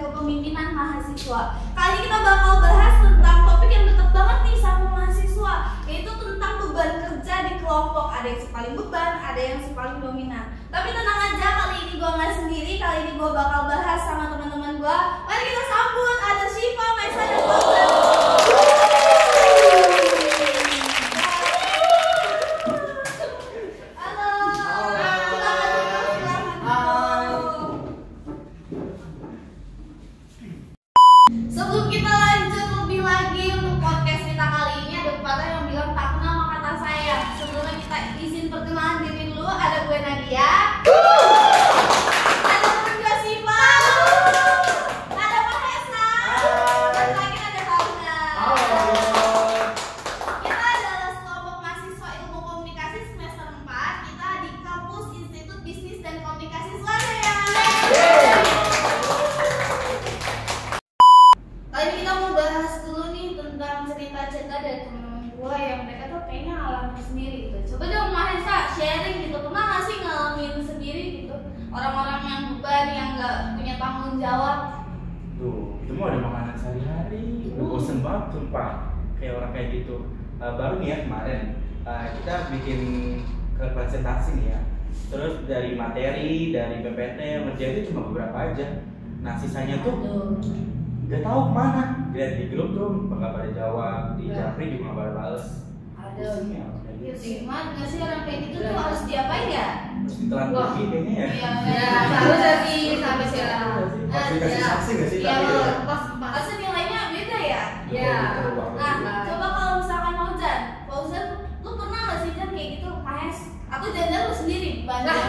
kepemimpinan mahasiswa. Kali ini kita bakal bahas tentang topik yang dekat banget nih sama mahasiswa, yaitu tentang beban kerja di kelompok. Ada yang paling beban, ada yang paling dominan. Tapi tenang aja, kali ini gue nggak sendiri. Kali ini gue bakal bahas sama teman-teman gue. Mari kita sambut, ada Syifa, Maisa, dan Fauzan. Sebelum kita lanjut lebih lagi untuk podcast kita kali ini, ada pepatah yang bilang tak kenal maka tak sayang. Sebelumnya kita izin perkenalan diri dulu. Ada gue Nadia, ada temen gue Syifa, ada Mahesa, dan lagi ada Fauzan. Kita adalah sekelompok mahasiswa ilmu komunikasi semester 4. Kita di kampus Institut Bisnis dan Komunikasi Surabaya. Kali ini kita mau bahas dulu nih tentang cerita-cerita dari teman-teman gue yang mereka tuh kayaknya ngalamin sendiri gitu. Coba dong Mahesa sharing gitu, pernah gak sih ngalamin sendiri gitu orang-orang yang beban, yang gak punya tanggung jawab? Tuh, itu mah udah makanan sehari-hari. Udah bosen banget sumpah kayak orang kayak gitu. Baru nih ya kemarin kita bikin ke presentasi nih ya. Terus dari materi, dari PPT, ngerjain itu cuma beberapa aja. Nah sisanya tuh gak tahu kemana. Lihat di grup tuh nggak pada jawab, di Japri juga nggak pada bales. Aduh, ya, kayak iya gitu. sih, gak sih orang kayak gitu tuh harus diapain ya? Terus ditelan lagi kayaknya ya. Iya, harusnya sih sampai sekarang. Pasti kasih saksi nggak sih? Iya, Tapi ya? pasti nilainya beda ya? Iya. Nah, coba kalau misalkan Fauzan, lu pernah nggak sih Jan kayak gitu, KS? Aku Jan lu sendiri banyak.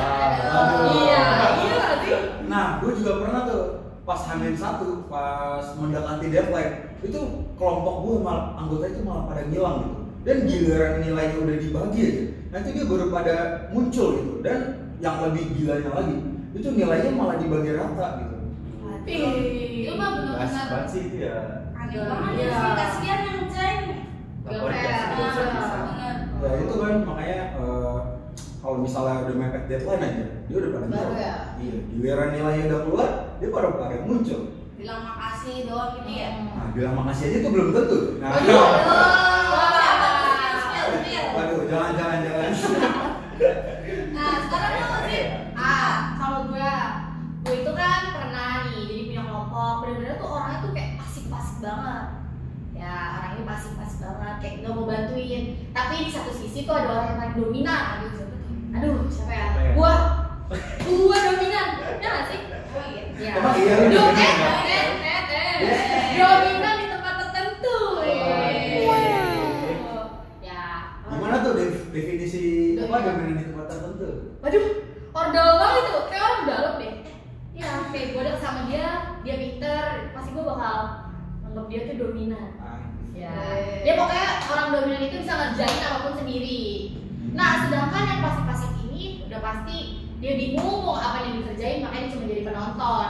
Iya nggak sih? Nah, gue juga pernah tuh pas H-1, pas mendekati deadline, itu kelompok gue malah anggota itu malah pada ngilang gitu. Dan giliran nilainya udah dibagi aja, nanti dia baru pada muncul gitu. Dan yang lebih gilanya lagi, itu nilainya malah dibagi rata gitu. Itu mah Bahas benar-benar banget sih itu ya. aneh banget ya sih, kasihan yang Jan. Lapor kasih nggak bisa. Ya itu kan makanya kalau misalnya udah mepet deadline aja, dia udah pada ngilang. ya? Iya, giliran nilainya udah keluar, dia pada muncul. Bilang makasih doang gitu ya. Nah, bilang makasih aja itu belum tentu. Nah, waduh, jangan. Nah, sekarang lo sih, kalau gue itu kan pernah nih, jadi punya kelompok, bener-bener tuh orangnya tuh kayak pasif-pasif banget. Ya, orangnya pasif-pasif banget, kayak nggak mau bantuin. Tapi di satu sisi tuh ada orang yang paling dominan. Siapa ya? Gua dominan, ya nggak sih? Oh iya. Ya. Emang iya lu dominan? Dominan di tempat tertentu. Ya. Gimana tuh definisi apa dominan di tempat tertentu? Waduh, ordal banget itu, kayak orang dalam deh. Ya, kayak gue deket sama dia pinter, pasti gue bakal anggap dia tuh dominan. Ya, dia pokoknya orang dominan itu bisa ngerjain apapun sendiri. Nah, sedangkan yang pasif-pasif ini udah pasti dia bingung mau apa yang dikerjain, makanya dia cuma jadi penonton.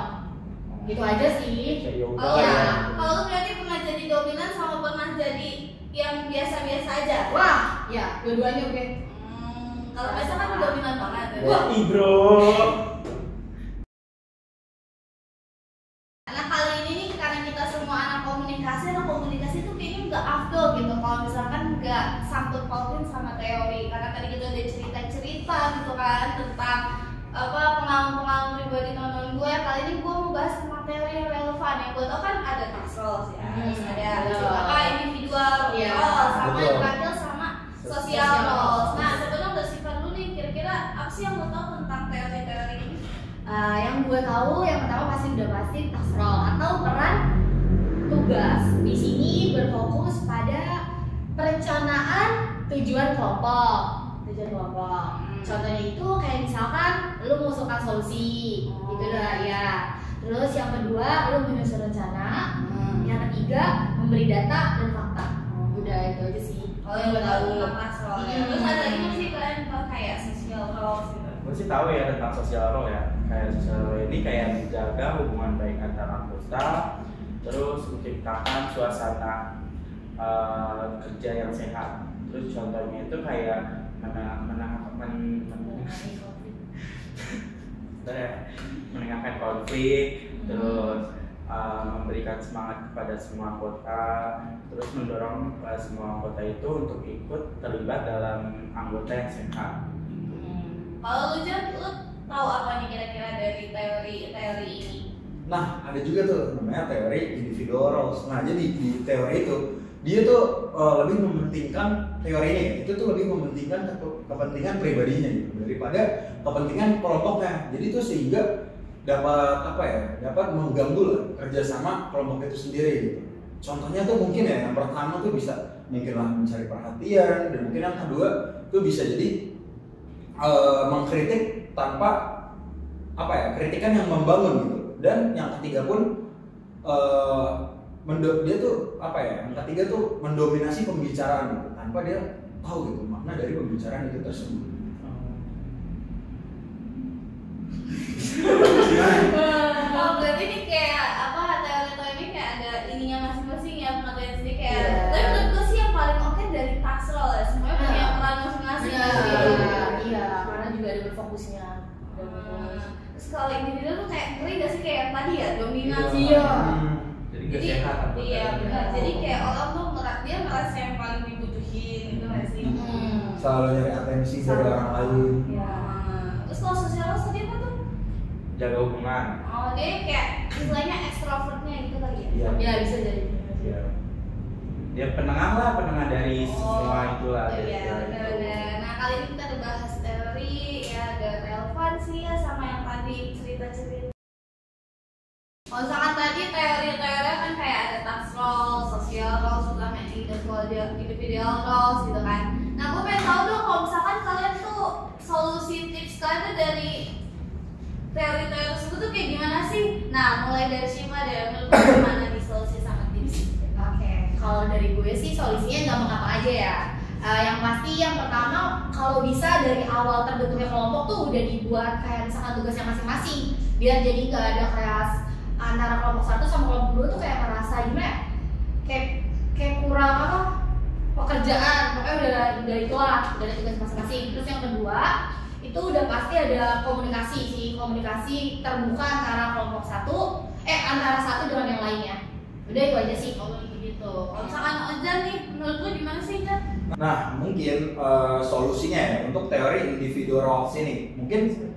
Gitu aja sih. Oh ya. Kalau lu berarti pernah jadi dominan sama pernah jadi yang biasa-biasa aja? Wah, ya, dua-duanya oke. Kalau biasa kan dominan banget. Wah, bro. Karena kali ini nih, karena kita semua anak komunikasi tuh kayaknya nggak afdol gitu kalau misalkan nggak sangkut pautin sama teori. Karena tadi kita udah cerita gitu kan tentang pengalaman pribadi teman-teman gue. Kali ini gue mau bahas tentang teori yang relevan. Yang gue tau kan ada task roles ya, terus ada individual roles, sama yang terakhir sama social roles. Nah, sebenarnya udah sifat dulu nih, kira-kira apa sih yang lo tau tentang teori-teori ini? Yang gue tahu yang pertama udah pasti task role atau peran tugas. Di sini berfokus pada perencanaan tujuan kelompok. Contohnya itu kayak misalkan lu mengusulkan solusi, gitu lah ya. Terus yang kedua lu menyusun rencana. Yang ketiga memberi data dan fakta. Udah itu aja sih. Kalau yang gue tahu tentang task role. Terus ada lagi sih kalian tau kayak social roles gitu. Gue sih tahu ya tentang sosial role ya. Kayak sosial role ini kayak menjaga hubungan baik antara anggota, terus menciptakan suasana kerja yang sehat. Terus contohnya itu kayak menengahkan konflik, terus memberikan semangat kepada semua anggota, terus mendorong semua anggota itu untuk ikut terlibat dalam anggota yang sehat. Kalau lu Jan, lu tahu apa nih kira-kira dari teori ini? Nah, ada juga tuh namanya teori individual roles. Nah, jadi di teori itu dia tuh lebih mementingkan teori ini. Itu tuh lebih mementingkan kepentingan pribadinya gitu daripada kepentingan kelompoknya. Jadi itu sehingga dapat mengganggu lah kerjasama kelompok itu sendiri gitu. Contohnya tuh mungkin ya yang pertama tuh bisa mungkinlah mencari perhatian, dan mungkin yang kedua tuh bisa jadi mengkritik tanpa kritikan yang membangun gitu. Dan yang ketiga pun dia tuh yang ketiga tuh mendominasi pembicaraan gitu, tanpa dia tahu gitu makna dari pembicaraan itu tersebut. Oh, berarti ini kayak teori-teori ini kayak ada ininya masing-masing ya, pengetahuan sendiri kayak. Tapi menurut gue sih yang paling oke dari taksel ya, semuanya punya peran masing-masing. Iya, karena juga ada berfokusnya. Terus kalau individu tuh kayak ngeri gak sih kayak tadi ya, dominasi. Jadi gak sehat apa? Iya benar. Jadi kayak orang tuh dia merasa yang paling dibutuhin gitu gak sih? Selalu nyari atensi dari orang lain. Iya. Terus kalau sosial tadi apa tuh? Jaga hubungan. Oh, dia kayak istilahnya extrovertnya gitu kali ya? Iya. Ya bisa jadi. Iya. Dia penengah dari semua itulah. Iya, benar-benar. Nah, kali ini kita udah bahas teori ya, ada relevansi ya sama yang tadi cerita-cerita. Kalau misalkan tadi teori-teori kan kayak ada task role, social role, sama individual roles gitu kan. Nah, gue pengen tahu dong kalau misalkan kalian tuh solusi tips kalian tuh dari teori-teori tersebut tuh kayak gimana sih? Nah, mulai dari Shiva deh, menurut lu gimana nih solusi sama tips? Oke, kalau dari gue sih solusinya gampang apa aja ya. Yang pasti yang pertama kalau bisa dari awal terbentuknya kelompok tuh udah dibuat kayak misalkan tugasnya masing-masing, biar jadi nggak ada kayak antara kelompok satu sama kelompok dua tuh kayak merasa gimana ya? Kayak kurang pekerjaan, pokoknya udah itulah, udah ada tugas masing-masing. Terus yang kedua itu udah pasti ada komunikasi terbuka antara antara satu dengan yang lainnya. Udah itu aja sih kalau gitu. Kalau misalkan Ojan nih, menurut lu gimana sih Jan? Nah, mungkin solusinya ya untuk teori individual roles ini, mungkin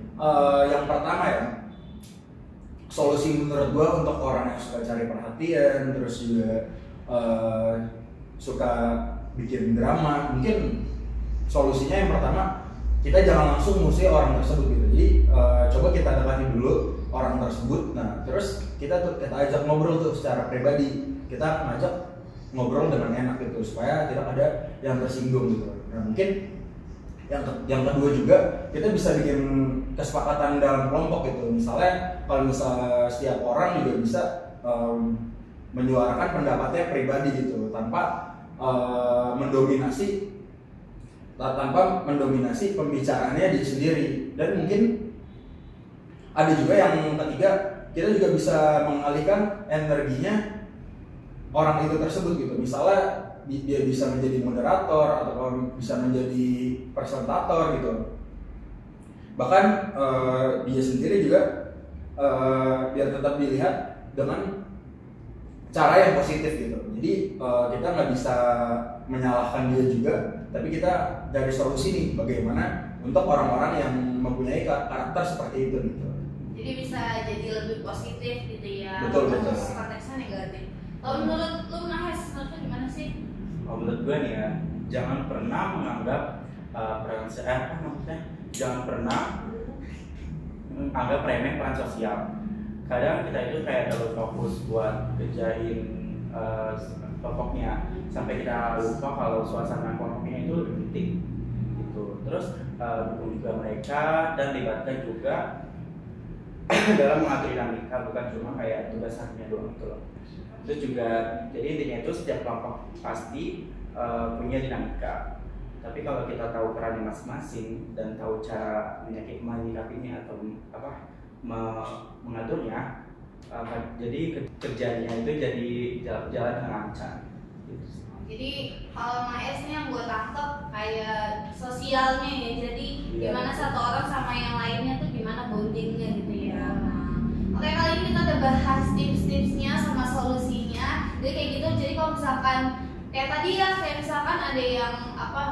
yang pertama ya, solusi menurut gua untuk orang yang suka cari perhatian, terus juga suka bikin drama, mungkin solusinya yang pertama kita jangan langsung musuhi orang tersebut gitu. Jadi coba kita dekati dulu orang tersebut. Nah, terus kita ajak ngobrol tuh secara pribadi. Kita ngajak ngobrol dengan enak gitu supaya tidak ada yang tersinggung gitu. Nah, mungkin yang kedua juga kita bisa bikin kesepakatan dalam kelompok gitu. Misalnya kalau setiap orang juga bisa menyuarakan pendapatnya pribadi gitu tanpa mendominasi pembicaraannya dia sendiri. Dan mungkin ada juga yang ketiga, kita juga bisa mengalihkan energinya orang itu tersebut gitu. Misalnya dia bisa menjadi moderator atau bisa menjadi presentator gitu. Bahkan dia sendiri juga biar tetap dilihat dengan cara yang positif gitu. Jadi kita nggak bisa menyalahkan dia juga, tapi kita dari solusi nih bagaimana untuk orang-orang yang mempunyai karakter seperti itu gitu. Jadi bisa jadi lebih positif gitu ya. Betul. Konteksnya negatif. Kalau menurut lu Nahes, menurut lu gimana sih? Kalau menurut gue nih ya, jangan pernah menganggap jangan pernah anggap remeh peran sosial. Kadang kita itu kayak terlalu fokus buat kerjain kelompoknya sampai kita lupa kalau suasana kelompoknya itu lebih penting gitu. Terus dukung juga mereka dan libatkan juga dalam mengatur dinamika, bukan cuma kayak tugas harinya doang gitu loh. Itu juga, jadi intinya itu setiap kelompok pasti punya dinamika. Tapi kalau kita tahu perannya masing-masing dan tahu cara menyikapinya atau mengaturnya, jadi kerjanya itu jadi jalan dengan lancar. Jadi kalau Naes nih yang gue tangkap kayak sosialnya ya. Jadi gimana satu orang sama yang lainnya tuh gimana bondingnya gitu ya. Oke, kali ini kita udah bahas tips-tipsnya misalkan kayak tadi ya, kayak misalkan ada yang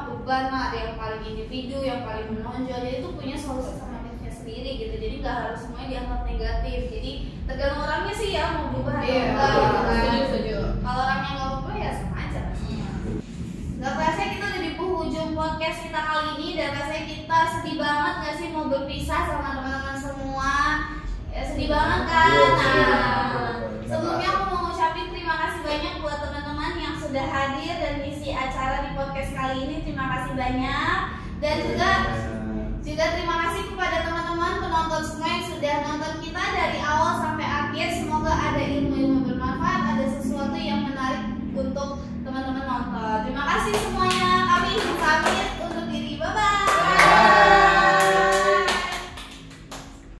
beban lah, ada yang paling individu, yang paling menonjol, jadi itu punya solusi sama tipsnya sendiri gitu. Jadi nggak harus semuanya dianggap negatif. Jadi tergantung orangnya sih ya mau berubah atau enggak gitu kan. Setuju. Kalau orangnya nggak berubah ya sama aja rasanya. Gak kerasa kita udah di penghujung podcast kita kali ini, dan rasanya kita sedih banget gak sih mau berpisah sama teman-teman semua. Ya sedih banget kan. Nah, sebelumnya aku mau ngucapin terima kasih banyak buat teman-teman yang sudah hadir dan ngisi acara di podcast kali ini. Terima kasih banyak. Dan juga terima kasih kepada teman-teman penonton semua yang sudah nonton kita dari awal sampai akhir. Semoga ada ilmu